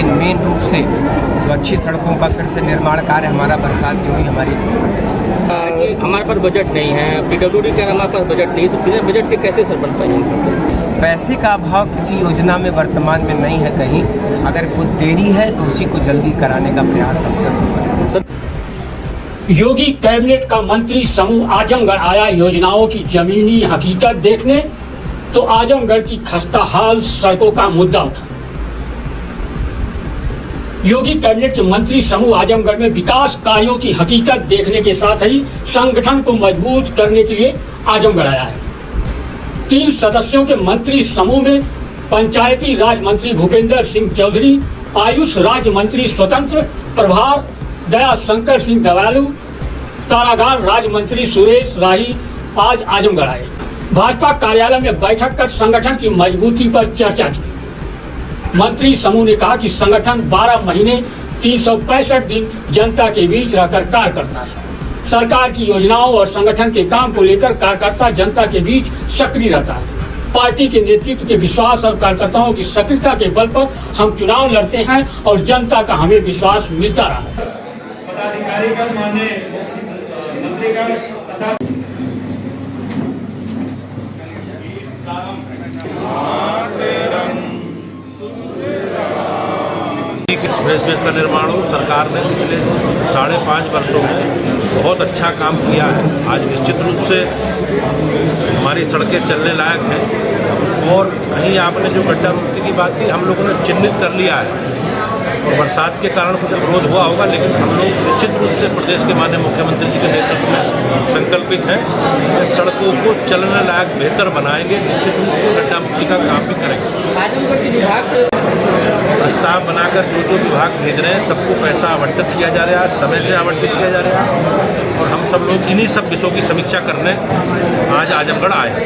लेकिन मेन रूप से जो अच्छी सड़कों का फिर से निर्माण कार्य हमारा बरसात जो हुई हमारी हमारे पास बजट नहीं है, PWD का हमारे पास बजट नहीं, तो बिना बजट के कैसे सर बन पाएंगे? पैसे का अभाव किसी योजना में वर्तमान में नहीं है कहीं, अगर कुछ देरी है तो उसी को जल्दी कराने का प्रयास हम सब करें। योगी कैबिनेट का मंत्री समूह आजमगढ़ आया योजनाओं की जमीनी हकीकत देखने, तो आजमगढ़ की खस्ताहाल सड़कों का मुद्दा उठा। योगी कैबिनेट के मंत्री समूह आजमगढ़ में विकास कार्यों की हकीकत देखने के साथ ही संगठन को मजबूत करने के लिए आजमगढ़ आया है। 3 सदस्यों के मंत्री समूह में पंचायती राज मंत्री भूपेंद्र सिंह चौधरी, आयुष राज्य मंत्री स्वतंत्र प्रभार दया शंकर सिंह दयालु, कारागार राज्य मंत्री सुरेश राही आज आजमगढ़ आए। भाजपा कार्यालय में बैठक कर संगठन की मजबूती पर चर्चा की। मंत्री समूह ने कहा कि संगठन 12 महीने 365 दिन जनता के बीच रहकर कार्य करता है। सरकार की योजनाओं और संगठन के काम को लेकर कार्यकर्ता जनता के बीच सक्रिय रहता है। पार्टी के नेतृत्व के विश्वास और कार्यकर्ताओं की सक्रियता के बल पर हम चुनाव लड़ते हैं और जनता का हमें विश्वास मिलता रहा है। एक्सप्रेसवे का निर्माण हो, सरकार ने पिछले 5.5 वर्षों में बहुत अच्छा काम किया है। आज निश्चित रूप से हमारी सड़कें चलने लायक हैं और कहीं आपने जो गड्ढा मुक्ति की बात की, हम लोगों ने चिन्हित कर लिया है और बरसात के कारण कुछ विरोध हुआ होगा, लेकिन हम लोग निश्चित रूप से प्रदेश के माननीय मुख्यमंत्री जी के नेतृत्व में संकल्पित हैं कि सड़कों को चलने लायक बेहतर बनाएंगे। निश्चित रूप से गड्ढा मुक्ति का काम भी करेंगे। आजमगढ़ के विभाग प्रस्ताव बनाकर जो भाग भेज रहे हैं सबको पैसा आवंटित किया जा रहा है, समय से आवंटित किया जा रहा है और हम सब लोग इन्हीं सब विषयों की समीक्षा करने आज आजमगढ़ आए हैं।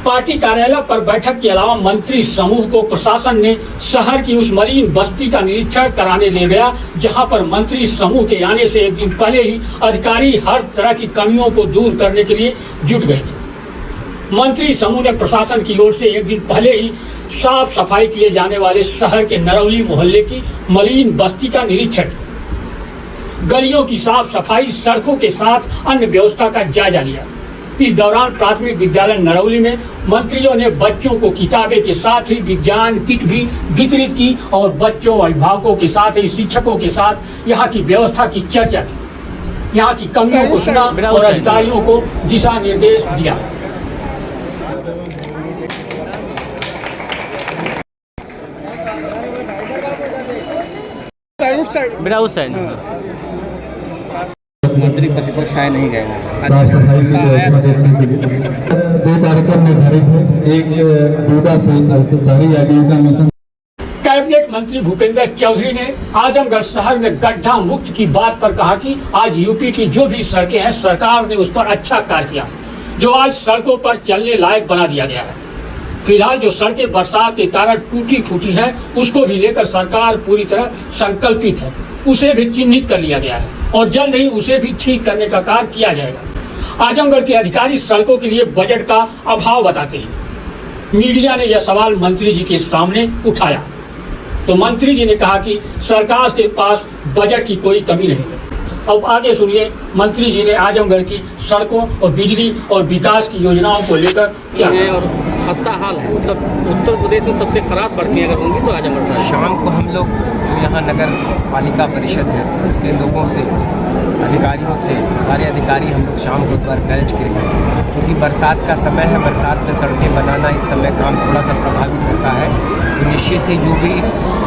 पार्टी कार्यालय पर बैठक के अलावा मंत्री समूह को प्रशासन ने शहर की उस मलिन बस्ती का निरीक्षण कराने ले गया, जहां पर मंत्री समूह के आने से एक दिन पहले ही अधिकारी हर तरह की कमियों को दूर करने के लिए जुट गए थे। मंत्री समूह ने प्रशासन की ओर से एक दिन पहले ही साफ सफाई किए जाने वाले शहर के नरौली मोहल्ले की मलिन बस्ती का निरीक्षण किया। गलियों की साफ सफाई, सड़कों के साथ अन्य व्यवस्था का जायजा लिया। इस दौरान प्राथमिक विद्यालय नरौली में मंत्रियों ने बच्चों को किताबें के साथ ही विज्ञान किट भी वितरित की और बच्चों, अभिभावकों के साथ ही शिक्षकों के साथ यहाँ की व्यवस्था की चर्चा की, यहाँ की कमियों को सुना और अधिकारियों को दिशा निर्देश दिया। मंत्री पद पर शायद नहीं गए। साफ सफाई की व्यवस्था देखने के लिए 2 कार्यक्रम निर्धारित हैं। एक डूडा शहरी आजीविका मिशन। कैबिनेट मंत्री भूपेंद्र चौधरी ने आजमगढ़ शहर में गड्ढा मुक्त की बात पर कहा कि आज यूपी की जो भी सड़कें हैं सरकार ने उस पर अच्छा कार्य किया, जो आज सड़कों पर चलने लायक बना दिया गया है। फिलहाल जो सड़कें बरसात के कारण टूटी फूटी है उसको भी लेकर सरकार पूरी तरह संकल्पित है, उसे भी चिन्हित कर लिया गया है और जल्द ही उसे भी ठीक करने का कार्य किया जाएगा। आजमगढ़ के अधिकारी सड़कों के लिए बजट का अभाव बताते हैं। मीडिया ने यह सवाल मंत्री जी के सामने उठाया तो मंत्री जी ने कहा कि सरकार के पास बजट की कोई कमी नहीं है। अब आगे सुनिए मंत्री जी ने आजमगढ़ की सड़कों और बिजली और विकास की योजनाओं को लेकर क्या है। और खस्ता हाल है, मतलब उत्तर प्रदेश में सबसे खराब सड़कें अगर होंगी तो आजमगढ़ है। शाम को हम लोग यहाँ नगर पालिका परिषद है इसके लोगों से, अधिकारियों से, सारे अधिकारी हम लोग शाम को एक बार बैठ के गए, क्योंकि बरसात का समय है, बरसात में सड़कें बनाना इस समय काम थोड़ा सा प्रभावित होता है। तो निश्चित ही जो भी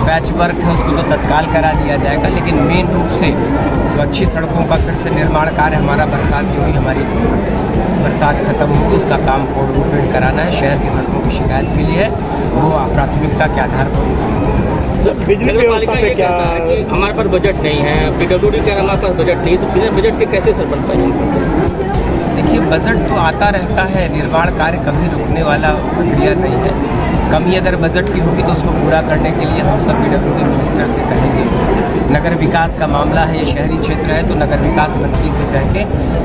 पैच वर्क है उसको तो तत्काल करा दिया जाएगा, लेकिन मेन रूप से जो अच्छी सड़कों का फिर से निर्माण कार्य हमारा बरसात जो हुई हमारी बरसात खत्म होगी उसका काम पूर्ण रूप में कराना है। शहर की सड़कों की शिकायत मिली है, वो प्राथमिकता के आधार पर। बिजली व्यवस्था पे क्या हमारे पास बजट नहीं है, PWD का हमारे पास बजट नहीं, तो बिना बजट के कैसे सर बन पाएंगे? देखिए बजट तो आता रहता है, निर्माण कार्य कभी रुकने वाला प्रक्रिया नहीं है। कमी अगर बजट की होगी तो उसको पूरा करने के लिए हम सब PWD मिनिस्टर से कहेंगे। नगर विकास का मामला है, ये शहरी क्षेत्र है, तो नगर विकास मंत्री से कहेंगे।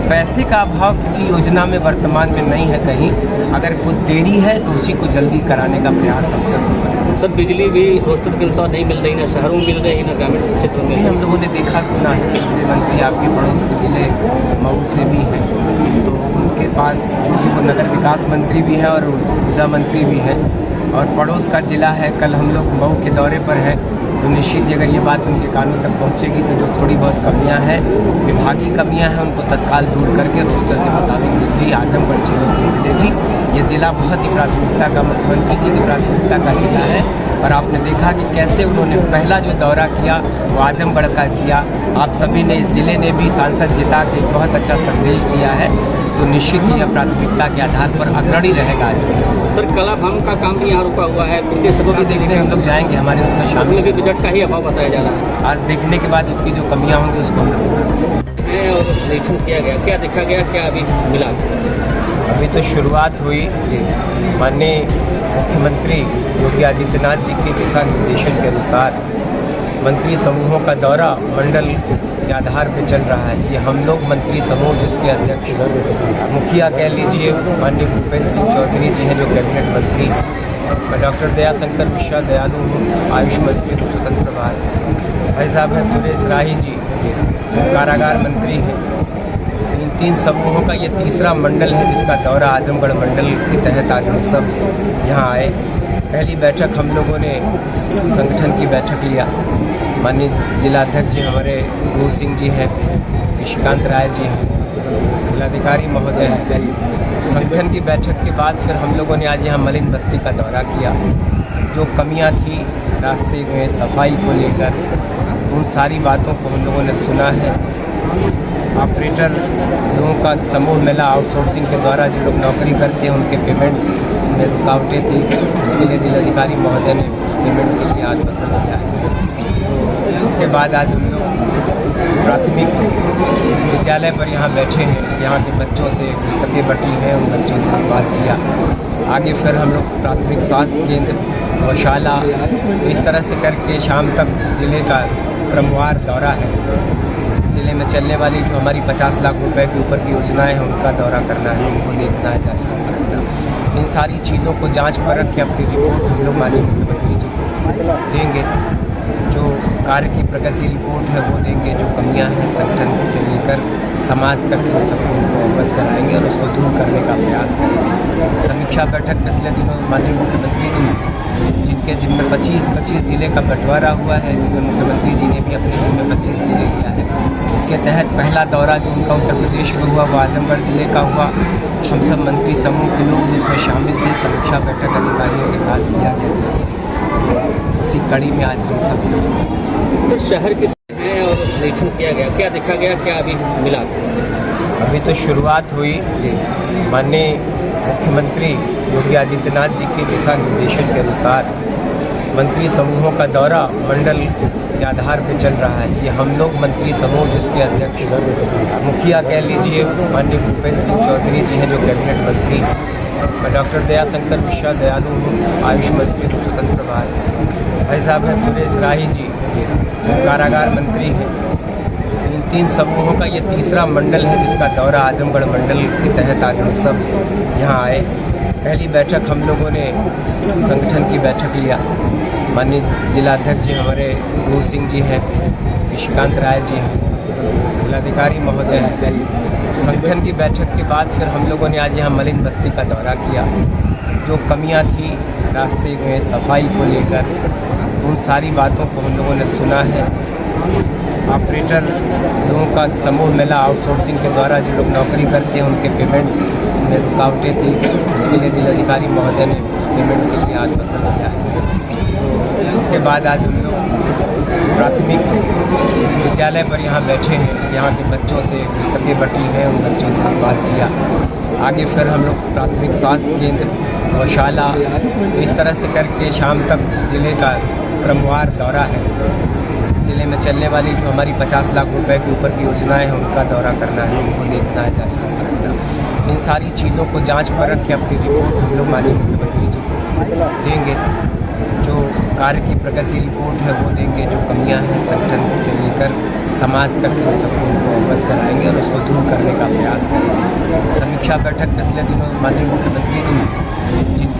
पैसे का अभाव किसी योजना में वर्तमान में नहीं है कहीं, अगर कुछ देरी है तो उसी को जल्दी कराने का प्रयास हम सब करें। सर बिजली भी रोस्टर के अनुसार नहीं मिल रही, ना शहरों में मिल रही है ना ग्रामीण क्षेत्रों में। हम लोगों ने देखा सुना है, बिजली मंत्री आपके पड़ोस के जिले मऊ से भी हैं, तो उनके बाद चूँकि वो नगर विकास मंत्री भी हैं और ऊर्जा मंत्री भी हैं और पड़ोस का जिला है, कल हम लोग मऊ के दौरे पर हैं, तो निश्चित ही अगर ये बात उनके कानों तक पहुँचेगी तो जो थोड़ी बहुत कमियां हैं, विभागीय कमियां हैं, उनको तत्काल दूर करके रोस्टर के मुताबिक बिजली आजमगढ़ जिले को मिलेगी। ये ज़िला बहुत ही प्राथमिकता का, मुख्यमंत्री जी की प्राथमिकता का जिला है और आपने देखा कि कैसे उन्होंने पहला जो दौरा किया वो आजमगढ़ का किया। आप सभी ने, इस ज़िले ने भी सांसद जिता के एक बहुत अच्छा संदेश दिया है, तो निश्चित ही यह प्राथमिकता के आधार पर अग्रणी रहेगा आजमगढ़। सर कला भवन का काम भी यहाँ रुका हुआ है, कितने सबों भी देखने हम लोग जाएंगे, हमारे उसमें शामिल भी बजट का ही अभाव बताया जा रहा है। आज देखने के बाद उसकी जो कमियां होंगी उसको हम लोग और निरीक्षण किया गया, क्या देखा गया, क्या अभी मिला? अभी तो शुरुआत हुई। माननीय मुख्यमंत्री योगी आदित्यनाथ जी के दिशा निर्देशन के अनुसार मंत्री समूहों का दौरा मंडल के आधार पर चल रहा है। ये हम लोग मंत्री समूह जिसके अध्यक्ष मुखिया कह लीजिए माननीय भूपेंद्र सिंह चौधरी जी हैं जो कैबिनेट मंत्री, मैं डॉक्टर दयाशंकर मिश्रा दयालु हूँ, आयुष मंत्री स्वतंत्र भारत, भाई साहब हैं सुरेश राही जी कारागार मंत्री हैं। तीन समूहों का ये तीसरा मंडल है जिसका दौरा आजमगढ़ मंडल के तहत आज हम सब यहाँ आए। पहली बैठक हम लोगों ने संगठन की बैठक लिया, माननीय जिलाध्यक्ष जी हमारे गुरु सिंह जी हैं, निशिकांत राय जी हैं, जिलाधिकारी महोदय हैं। संगठन की बैठक के बाद फिर हम लोगों ने आज यहाँ मलिन बस्ती का दौरा किया। जो कमियाँ थी रास्ते में सफाई को लेकर, उन सारी बातों को हम लोगों ने सुना है। ऑपरेटर लोगों का समूह मिला, आउटसोर्सिंग के द्वारा जो लोग नौकरी करते हैं उनके पेमेंट में रुकावटें थी, उसके लिए जिलाधिकारी महोदय ने उस पेमेंट के लिए आज बदल दिया है। तो इसके बाद आज हम लोग प्राथमिक विद्यालय पर यहाँ बैठे हैं, यहाँ के बच्चों से पुस्तकें बटी हैं, उन बच्चों से बात किया। आगे फिर हम लोग प्राथमिक स्वास्थ्य केंद्र, गौशाला, इस तरह से करके शाम तक ज़िले का क्रमवार दौरा है। ज़िले में चलने वाली जो हमारी 50 लाख रुपए के ऊपर की योजनाएं हैं उनका दौरा करना है, उनको देखना है, जांचना करना है। इन सारी चीज़ों को जांच परख के अपनी रिपोर्ट हम लोग माननीय मुख्यमंत्री जी को देंगे। जो कार्य की प्रगति रिपोर्ट है वो देंगे, जो कमियां हैं संगठन से लेकर समाज तक वो सबको उनको अवगत कराएंगे और उसको दूर करने का प्रयास करेंगे। समीक्षा बैठक पिछले दिनों माननीय मुख्यमंत्री जी जिनमें 25 ज़िले का बंटवारा हुआ है, जिसमें मुख्यमंत्री जी ने भी अपने जिले में 25 ज़िले लिया है। उसके तहत पहला दौरा जो उनका उत्तर प्रदेश में हुआ वो आजमगढ़ ज़िले का हुआ। हम सब मंत्री समूह के लोग जिसमें शामिल थे, समीक्षा बैठक अधिकारियों के साथ किया गया। उसी कड़ी में आज हम सब सर शहर के और निरीक्षण किया गया, क्या देखा गया, क्या अभी मिला? अभी तो शुरुआत हुई। माननीय मुख्यमंत्री योगी आदित्यनाथ जी के दिशा निर्देशन के अनुसार मंत्री समूहों का दौरा मंडल के आधार पर चल रहा है। ये हम लोग मंत्री समूह जिसके अध्यक्ष मुखिया कह लीजिए माननीय भूपेंद्र सिंह चौधरी जी हैं जो कैबिनेट मंत्री, मैं डॉक्टर दयाशंकर मिश्रा दयालु हूँ, आयुष मंत्री स्वतंत्र भारत, भाई साहब हैं सुरेश राही जी कारागार मंत्री हैं। तीन समूहों का ये तीसरा मंडल है जिसका दौरा आजमगढ़ मंडल के तहत आज हम सब यहाँ आए। पहली बैठक हम लोगों ने संगठन की बैठक लिया, माननीय जिलाध्यक्ष जी हमारे गुरु सिंह जी हैं, निशिकांत राय जी हैं, जिलाधिकारी महोदय हैं। संगठन की बैठक के बाद फिर हम लोगों ने आज यहाँ मलिन बस्ती का दौरा किया। जो कमियाँ थी रास्ते में सफाई को लेकर, उन सारी बातों को हम लोगों ने सुना है। ऑपरेटर लोगों का समूह मिला, आउटसोर्सिंग के द्वारा जो लोग नौकरी करते हैं उनके पेमेंट में रुकावटें थी, उसके लिए जिलाधिकारी महोदय ने उस पेमेंट के लिए आज बदल दिया है। तो इसके बाद आज हम लोग प्राथमिक विद्यालय पर यहाँ बैठे हैं, यहाँ के बच्चों से पुस्तकें बटी हैं, उन बच्चों से बात किया। आगे फिर हम लोग प्राथमिक स्वास्थ्य केंद्र, गौशाला, इस तरह से करके शाम तक ज़िले का क्रमवार दौरा है। ज़िले में चलने वाली जो हमारी 50 लाख रुपए के ऊपर की योजनाएं हैं उनका दौरा करना है, उनको देखना है, जांचना करना है। इन सारी चीज़ों को जांच परख के अपनी रिपोर्ट हम लोग माननीय मुख्यमंत्री जी को देंगे, जो कार्य की प्रगति रिपोर्ट है वो देंगे, जो कमियां हैं संगठन से लेकर समाज तक वो सबको उनको अवगत कराएंगे और उसको दूर करने का प्रयास करेंगे। समीक्षा बैठक पिछले दिनों माननीय मुख्यमंत्री जी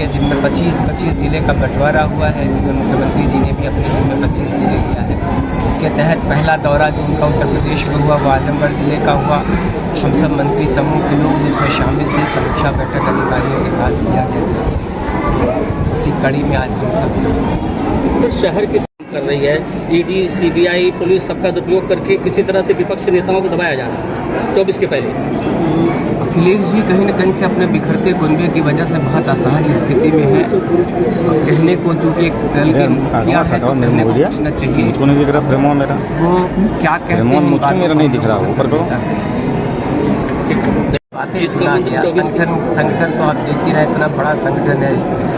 जिनमें 25 जिले का बंटवारा हुआ है, जिसमें मुख्यमंत्री जी ने भी अपने जिले में 25 जिले किया है। उसके तहत पहला दौरा जो उनका उत्तर प्रदेश में हुआ वो आजमगढ़ जिले का हुआ। हम सब मंत्री समूह के लोग उसमें शामिल थे। समीक्षा बैठक अधिकारियों के साथ किया गया। उसी कड़ी में आज हम सब सर शहर की कर रही है ईडी, सीबीआई, पुलिस सबका दुरुपयोग करके किसी तरह से विपक्ष नेताओं को दबाया जा रहा है 24 के पहले। अखिलेश जी कहीं न कहीं से अपने बिखरते कुनबे की वजह से बहुत असहज स्थिति में है। कहने को चूँकि दल के मुखिया है तो कहने को पूछना चाहिए, वो क्या कहते हैं नहीं दिख रहा बातें सुना गया। संगठन तो आप देख ही रहे, इतना बड़ा संगठन है,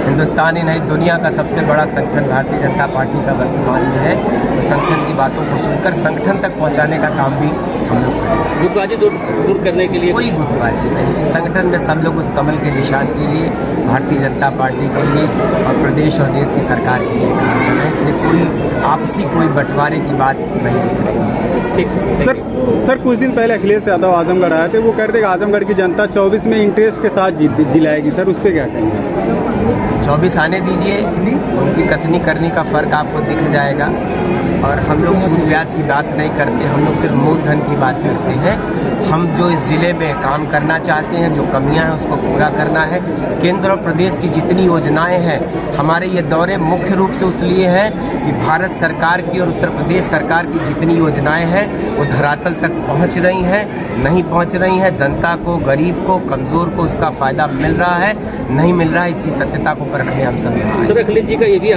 हिंदुस्तान ही नहीं दुनिया का सबसे बड़ा संगठन भारतीय जनता पार्टी का वर्तमान में है। तो संगठन की बातों को सुनकर संगठन तक पहुंचाने का काम भी हम लोग करेंगे। गुटबाजी दूर करने के लिए कोई गुटबाजी नहीं, संगठन में सब लोग उस कमल के निशान के लिए, भारतीय जनता पार्टी के लिए और प्रदेश और देश की सरकार के लिए काम कर रहे हैं, इसलिए कोई आपसी कोई बंटवारे की बात नहीं दिख रही। ठीक सर कुछ दिन पहले अखिलेश यादव आजमगढ़ आए थे, वो कह रहे थे कि आजमगढ़ की जनता 24 में इंटरेस्ट के साथ जिलाएगी। सर उस पर क्या कहेंगे? 24 आने दीजिए, उनकी कथनी करने का फर्क आपको दिख जाएगा। और हम लोग सूद ब्याज की बात नहीं करते, हम लोग सिर्फ मूलधन की बात करते हैं। हम जो इस ज़िले में काम करना चाहते हैं, जो कमियां हैं उसको पूरा करना है। केंद्र और प्रदेश की जितनी योजनाएं हैं, हमारे ये दौरे मुख्य रूप से उसलिए हैं कि भारत सरकार की और उत्तर प्रदेश सरकार की जितनी योजनाएं हैं वो धरातल तक पहुंच रही हैं, नहीं पहुंच रही हैं। जनता को, गरीब को, कमज़ोर को उसका फ़ायदा मिल रहा है, नहीं मिल रहा है, इसी सत्यता को परखने हम सब यहाँ आए। सर अखिलेश जी का ये भी